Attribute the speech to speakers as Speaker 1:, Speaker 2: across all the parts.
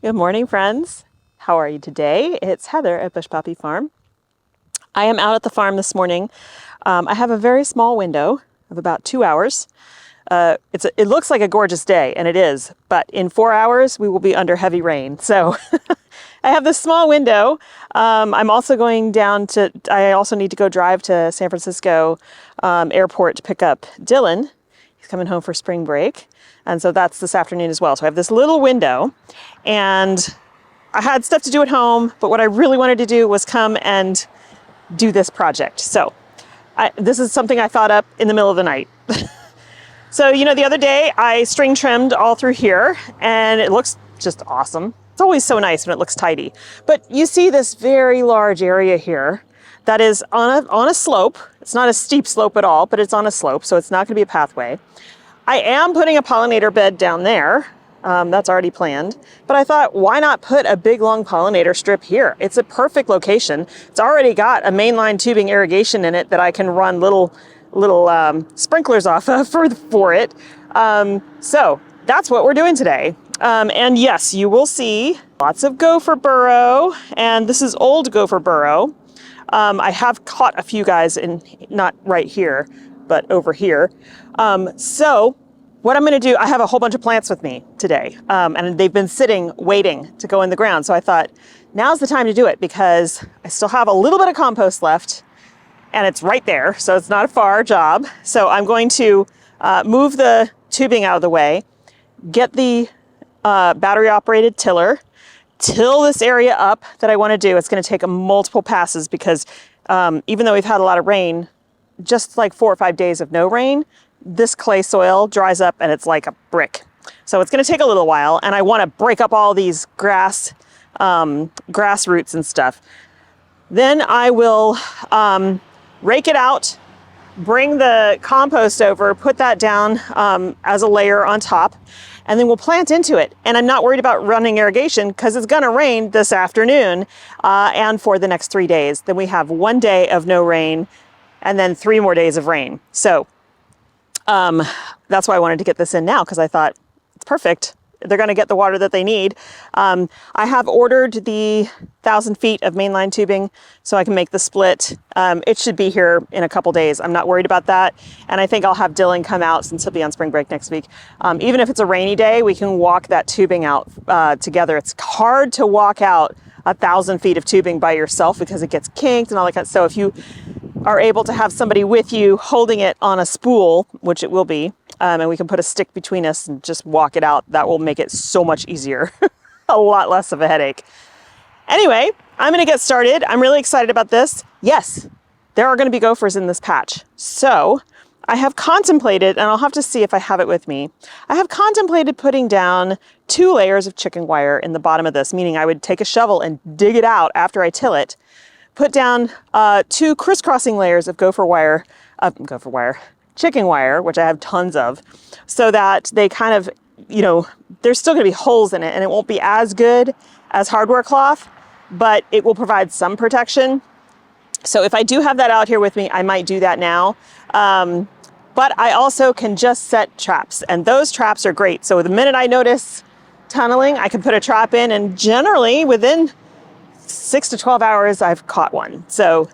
Speaker 1: Good morning, friends. How are you today? It's Heather at Bush Poppy Farm. I am out at the farm this morning. I have a very small window of about 2 hours. It looks like a gorgeous day, and it is, but in 4 hours we will be under heavy rain. So I have this small window. I'm also going down to, I also need to go drive to San Francisco airport to pick up Dylan. He's coming home for spring break. And so that's this afternoon as well. So I have this little window, and I had stuff to do at home, but what I really wanted to do was come and do this project. So this is something I thought up in the middle of the night. So, the other day I string trimmed all through here, and it looks just awesome. It's always so nice when it looks tidy. But you see this very large area here that is on a slope. It's not a steep slope at all, but it's on a slope, so it's not going to be a pathway. I am putting a pollinator bed down there. That's already planned. But I thought, why not put a big long pollinator strip here? It's a perfect location. It's already got a mainline tubing irrigation in it that I can run little sprinklers off of for it. So that's what we're doing today. And yes, you will see lots of gopher burrow, and this is old gopher burrow. I have caught a few guys not right here, but over here. So what I'm going to do, I have a whole bunch of plants with me today, and they've been sitting waiting to go in the ground. So I thought now's the time to do it because I still have a little bit of compost left, and it's right there. So it's not a far job. So I'm going to move the tubing out of the way, get the battery operated tiller, till this area up that I want to do. It's going to take multiple passes because even though we've had a lot of rain, just like 4 or 5 days of no rain, this clay soil dries up and it's like a brick. So it's going to take a little while, and I want to break up all these grass roots and stuff. Then I will rake it out, bring the compost over, put that down as a layer on top, and then we'll plant into it. And I'm not worried about running irrigation because it's going to rain this afternoon and for the next 3 days. Then we have 1 day of no rain and then 3 more days of rain. So that's why I wanted to get this in now, because I thought it's perfect. They're going to get the water that they need. I have ordered the 1,000 feet of mainline tubing so I can make the split. It should be here in a couple days. I'm not worried about that. And I think I'll have Dylan come out since he'll be on spring break next week. Even if it's a rainy day, we can walk that tubing out together. It's hard to walk out 1,000 feet of tubing by yourself because it gets kinked and all that kind of stuff. So if you are able to have somebody with you holding it on a spool, which it will be, and we can put a stick between us and just walk it out, that will make it so much easier. A lot less of a headache. Anyway, I'm going to get started. I'm really excited about this. Yes, there are going to be gophers in this patch. So I have contemplated, and I'll have to see if I have it with me, I have contemplated putting down 2 layers of chicken wire in the bottom of this, meaning I would take a shovel and dig it out after I till it, put down 2 crisscrossing layers of chicken wire, which I have tons of, so that they kind of, there's still going to be holes in it, and it won't be as good as hardware cloth, but it will provide some protection. So if I do have that out here with me, I might do that now. But I also can just set traps, and those traps are great. So the minute I notice tunneling, I can put a trap in, and generally within 6 to 12 hours, I've caught one. So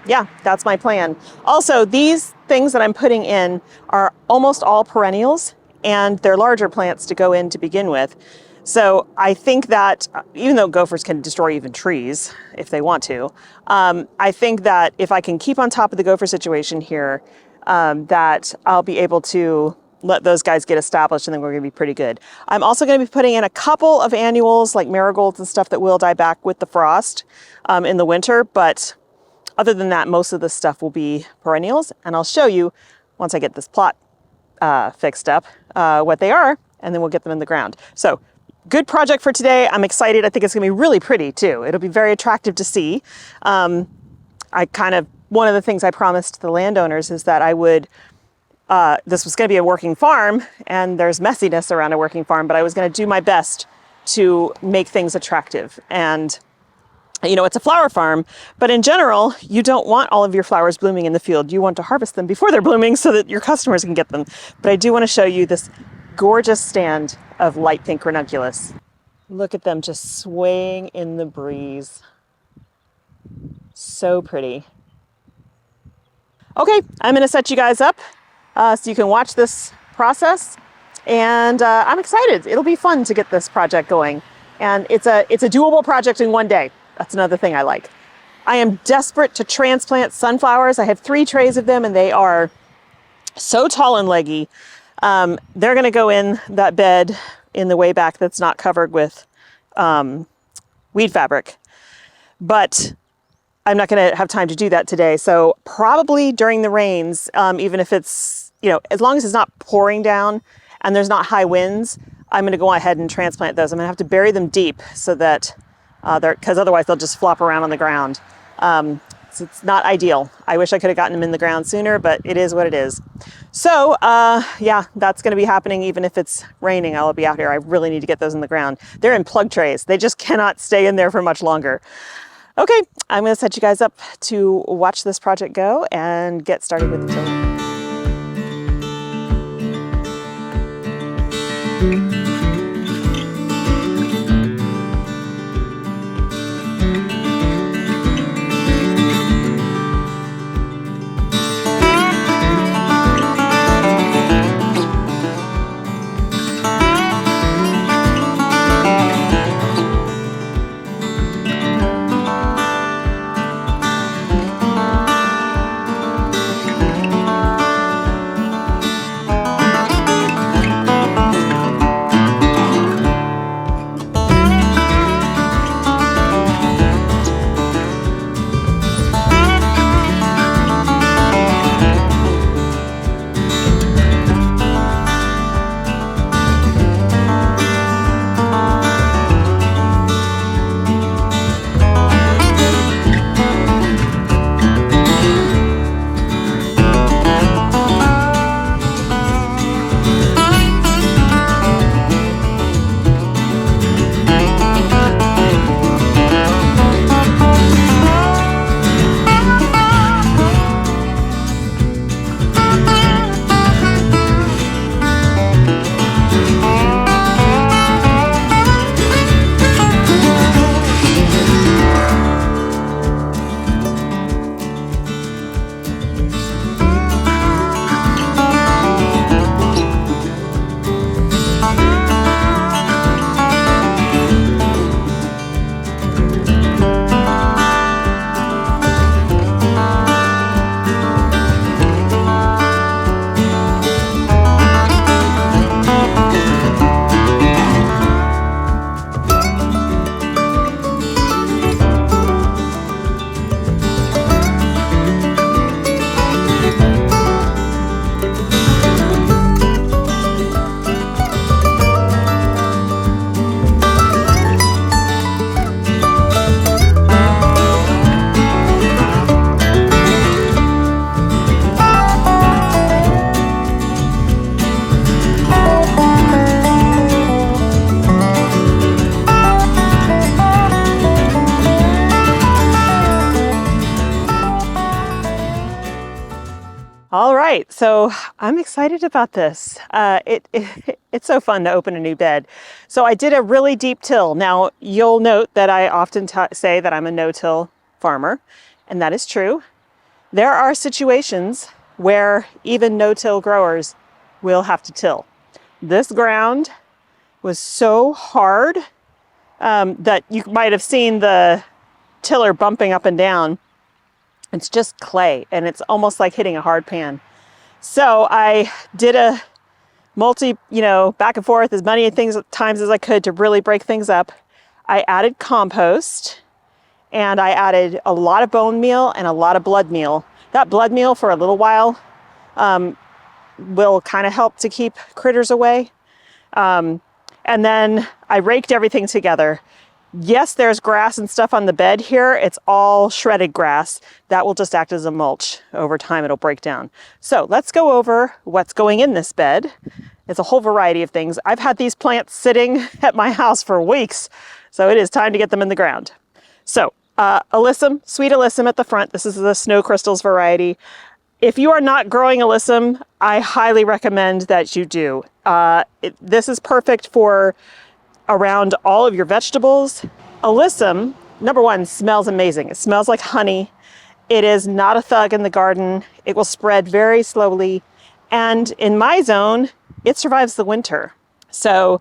Speaker 1: yeah, that's my plan. Also, these things that I'm putting in are almost all perennials, and they're larger plants to go in to begin with. So I think that even though gophers can destroy even trees if they want to, I think that if I can keep on top of the gopher situation here, that I'll be able to let those guys get established, and then we're going to be pretty good. I'm also going to be putting in a couple of annuals like marigolds and stuff that will die back with the frost in the winter. But other than that, most of the stuff will be perennials, and I'll show you once I get this plot fixed up what they are, and then we'll get them in the ground. So good project for today. I'm excited. I think it's going to be really pretty too. It'll be very attractive to see. One of the things I promised the landowners is that I would, this was going to be a working farm, and there's messiness around a working farm, but I was going to do my best to make things attractive. And it's a flower farm, but in general, you don't want all of your flowers blooming in the field. You want to harvest them before they're blooming so that your customers can get them. But I do want to show you this gorgeous stand of light pink ranunculus. Look at them just swaying in the breeze. So pretty. Okay, I'm going to set you guys up so you can watch this process. And I'm excited. It'll be fun to get this project going. And it's a doable project in one day. That's another thing I like. I am desperate to transplant sunflowers. I have 3 trays of them and they are so tall and leggy. They're going to go in that bed in the way back that's not covered with weed fabric. But I'm not going to have time to do that today. So probably during the rains, even if it's, as long as it's not pouring down and there's not high winds, I'm going to go ahead and transplant those. I'm going to have to bury them deep so that because otherwise they'll just flop around on the ground. So it's not ideal. I wish I could have gotten them in the ground sooner, but it is what it is. So yeah, that's going to be happening even if it's raining. I'll be out here. I really need to get those in the ground. They're in plug trays. They just cannot stay in there for much longer. Okay, I'm going to set you guys up to watch this project go and get started with the tiller. All right, so I'm excited about this. It's so fun to open a new bed. So I did a really deep till. Now you'll note that I often say that I'm a no-till farmer, and that is true. There are situations where even no-till growers will have to till. This ground was so hard that you might have seen the tiller bumping up and down. It's just clay and it's almost like hitting a hard pan. So I did a back and forth as many times as I could to really break things up. I added compost and I added a lot of bone meal and a lot of blood meal. That blood meal for a little while will kind of help to keep critters away. And then I raked everything together. Yes, there's grass and stuff on the bed here. It's all shredded grass. That will just act as a mulch. Over time, it'll break down. So let's go over what's going in this bed. It's a whole variety of things. I've had these plants sitting at my house for weeks, so it is time to get them in the ground. So alyssum, sweet alyssum at the front. This is the snow crystals variety. If you are not growing alyssum, I highly recommend that you do. This is perfect for around all of your vegetables. Alyssum, number one, smells amazing. It smells like honey. It is not a thug in the garden. It will spread very slowly. And in my zone, it survives the winter. So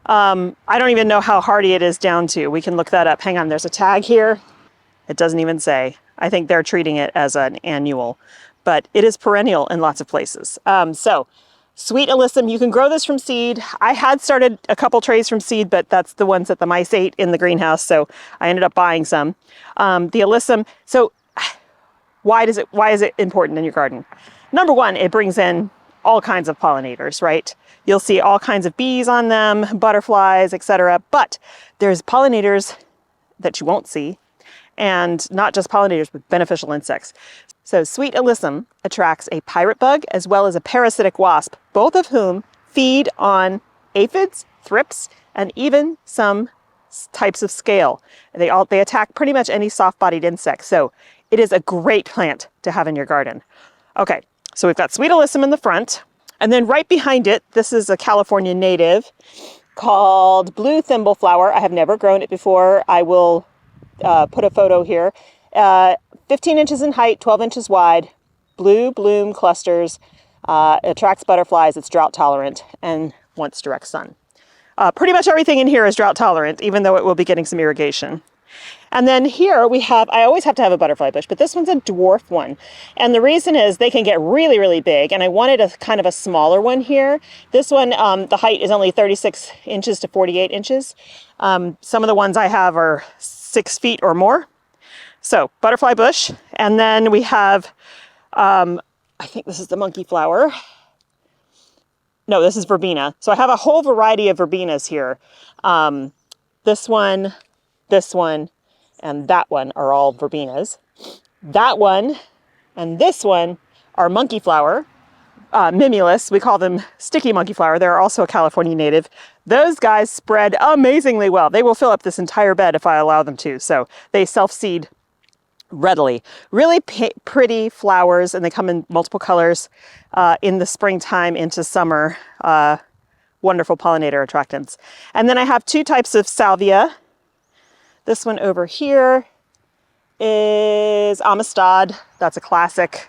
Speaker 1: I don't even know how hardy it is down to. We can look that up. Hang on, there's a tag here. It doesn't even say. I think they're treating it as an annual, but it is perennial in lots of places. So sweet alyssum, you can grow this from seed. I had started a couple trays from seed, but that's the ones that the mice ate in the greenhouse, so I ended up buying some. The alyssum, so why is it important in your garden? Number one, it brings in all kinds of pollinators, right? You'll see all kinds of bees on them, butterflies, etc. But there's pollinators that you won't see, and not just pollinators, but beneficial insects. So sweet alyssum attracts a pirate bug as well as a parasitic wasp, both of whom feed on aphids, thrips, and even some types of scale. They attack pretty much any soft-bodied insect. So it is a great plant to have in your garden. Okay, so we've got sweet alyssum in the front, and then right behind it, this is a California native called blue thimbleflower. I have never grown it before. I will put a photo here. 15 inches in height, 12 inches wide, blue bloom clusters, attracts butterflies, it's drought tolerant, and wants direct sun. Pretty much everything in here is drought tolerant, even though it will be getting some irrigation. And then here we have, I always have to have a butterfly bush, but this one's a dwarf one. And the reason is they can get really, really big. And I wanted a kind of a smaller one here. This one, the height is only 36 inches to 48 inches. Some of the ones I have are 6 feet or more. So butterfly bush. And then we have, I think this is the monkey flower. No, this is verbena. So I have a whole variety of verbenas here. This one, and that one are all verbenas. That one and this one are monkey flower, mimulus. We call them sticky monkey flower. They're also a California native. Those guys spread amazingly well. They will fill up this entire bed if I allow them to. So they self-seed readily. Really pretty flowers, and they come in multiple colors in the springtime into summer. Wonderful pollinator attractants. And then I have 2 types of salvia. This one over here is Amistad. That's a classic.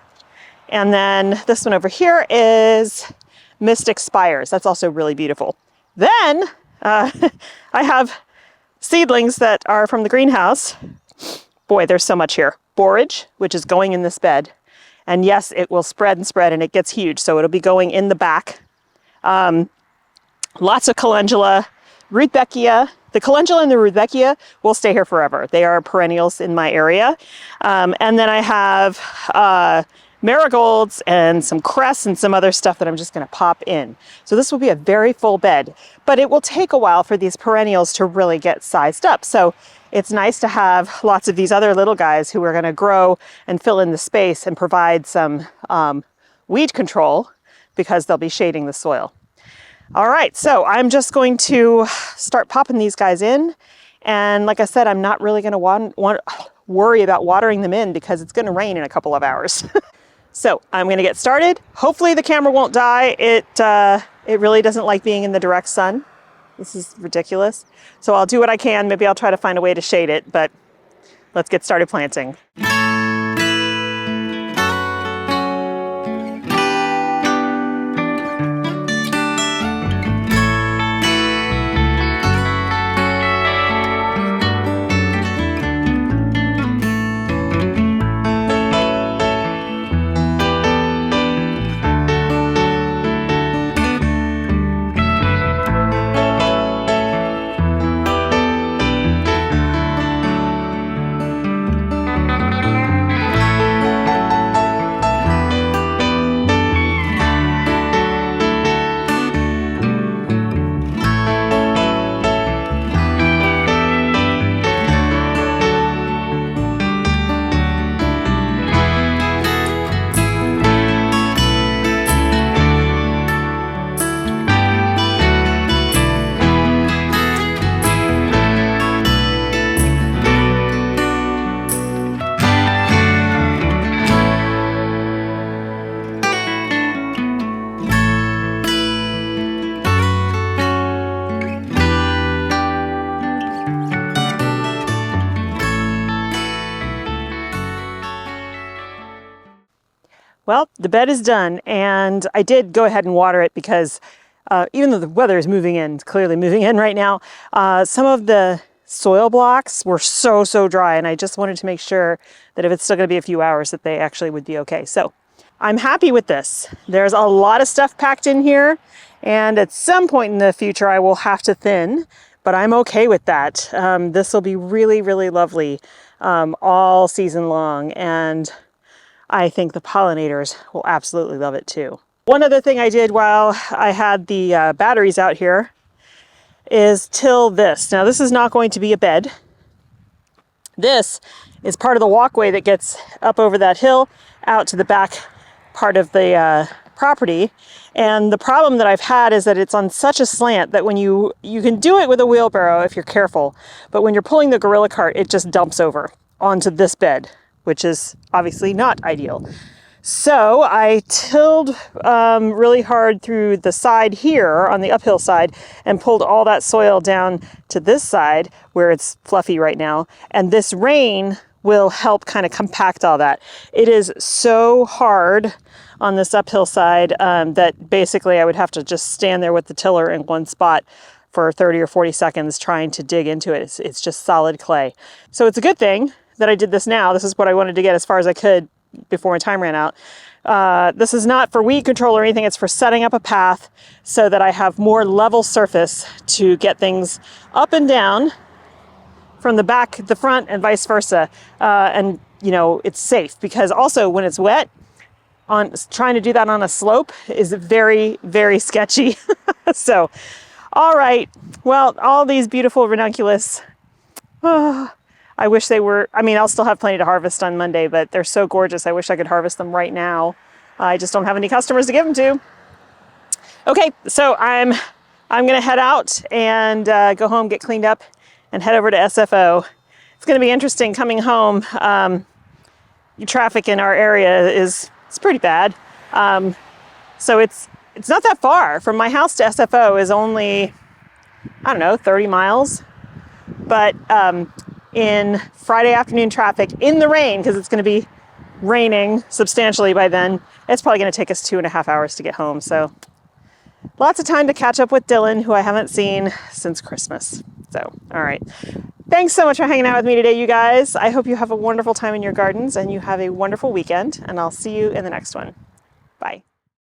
Speaker 1: And then this one over here is Mystic Spires. That's also really beautiful. Then I have seedlings that are from the greenhouse. Boy, there's so much here. Borage, which is going in this bed. And yes, it will spread and spread, and it gets huge. So it'll be going in the back. Lots of calendula, rudbeckia. The calendula and the rudbeckia will stay here forever. They are perennials in my area. And then I have marigolds and some cress and some other stuff that I'm just going to pop in. So this will be a very full bed, but it will take a while for these perennials to really get sized up. So it's nice to have lots of these other little guys who are going to grow and fill in the space and provide some weed control because they'll be shading the soil. All right, so I'm just going to start popping these guys in. And like I said, I'm not really going to worry about watering them in because it's going to rain in a couple of hours. So I'm going to get started. Hopefully the camera won't die. It really doesn't like being in the direct sun. This is ridiculous. So I'll do what I can. Maybe I'll try to find a way to shade it, but let's get started planting. Well, the bed is done, and I did go ahead and water it because even though the weather is moving in, it's clearly moving in right now, some of the soil blocks were so dry, and I just wanted to make sure that if it's still going to be a few hours that they actually would be okay. So I'm happy with this. There's a lot of stuff packed in here, and at some point in the future I will have to thin, but I'm okay with that. This will be really lovely all season long, and I think the pollinators will absolutely love it too. One other thing I did while I had the batteries out here is till this. Now this is not going to be a bed. This is part of the walkway that gets up over that hill out to the back part of the property. And the problem that I've had is that it's on such a slant that when you can do it with a wheelbarrow if you're careful, but when you're pulling the gorilla cart, it just dumps over onto this bed, which is obviously not ideal. So I tilled really hard through the side here on the uphill side and pulled all that soil down to this side where it's fluffy right now. And this rain will help kind of compact all that. It is so hard on this uphill side that basically I would have to just stand there with the tiller in one spot for 30 or 40 seconds trying to dig into it. It's just solid clay. So it's a good thing that I did this now. This is what I wanted to get as far as I could before my time ran out. This is not for weed control or anything. It's for setting up a path so that I have more level surface to get things up and down from the back, the front, and vice versa. And you know, it's safe because also when it's wet, trying to do that on a slope is very sketchy. So, all right. Well, all these beautiful ranunculus. I wish they were, I mean, I'll still have plenty to harvest on Monday, but they're so gorgeous. I wish I could harvest them right now. I just don't have any customers to give them to. Okay, so I'm gonna head out and go home, get cleaned up, and head over to SFO. It's gonna be interesting coming home. Traffic in our area it's pretty bad. So it's not that far. From my house to SFO is only, I don't know, 30 miles. But in Friday afternoon traffic in the rain, because it's going to be raining substantially by then, it's probably going to take us 2.5 hours to get home. So lots of time to catch up with Dylan, who I haven't seen since Christmas. So, all right. Thanks so much for hanging out with me today, you guys. I hope you have a wonderful time in your gardens and you have a wonderful weekend, and I'll see you in the next one. Bye.